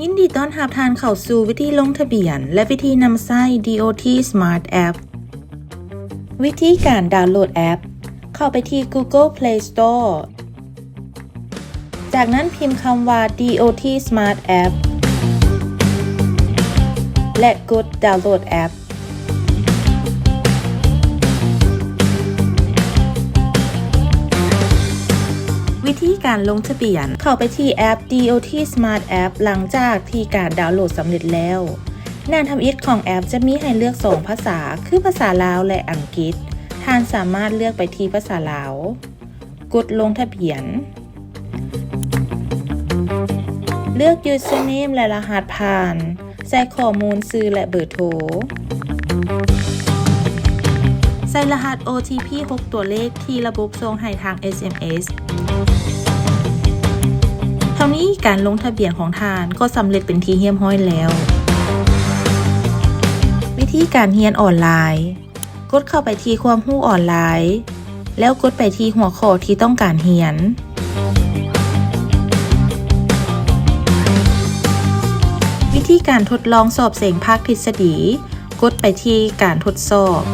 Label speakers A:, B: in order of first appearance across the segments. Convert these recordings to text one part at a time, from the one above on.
A: ยินดีต้อนรับท่านเข้าสู่วิธีลงทะเบียนและวิธีนำใช้ DOT Smart App วิธีการดาวน์โหลดแอปเข้าไปที่ Google Play Store จากนั้นพิมพ์คำว่า DOT Smart App และกดดาวน์โหลดแอปวิธีการลงทะเบียนเข้าไปที่แอป DOT Smart App หลังจากที่การดาวน์โหลดสำเร็จแล้วหน้าทำอิฐของแอปจะมีให้เลือก2ภาษาคือภาษาลาวและอังกฤษท่านสามารถเลือกไปที่ภาษาลาวกดลงทะเบียนเลือก Username และรหัสผ่านใส่ข้อมูลชื่อและเบอร์โทรใส่รหัส OTP 6 ตัวเลขที่ระบบส่งให้ทาง SMS เท่านี้การลงทะเบียนของท่านก็สำเร็จเป็นที่เรียบร้อยแล้ว วิธีการเรียนออนไลน์กดเข้าไปที่ความรู้ออนไลน์แล้วกดไปที่หัวข้อที่ต้องการเรียนวิธีการทดลองสอบเสียงภาคทฤษฎีกดไปที่การทดสอบ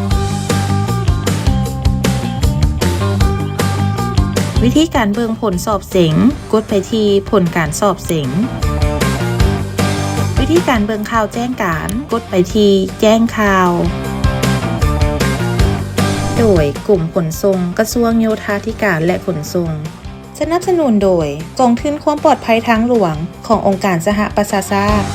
A: วิธีการเบิ่งผลสอบเสียงกดไปที่ผลการสอบเสียงวิธีการเบิ่งข่าวแจ้งการกดไปที่แจ้งข่าวโดยกลุ่มขนส่งกระทรวงโยธาธิการและขนส่งสนับสนุนโดยกองทุนความปลอดภัยทางหลวงขององค์การสหประชาชาติ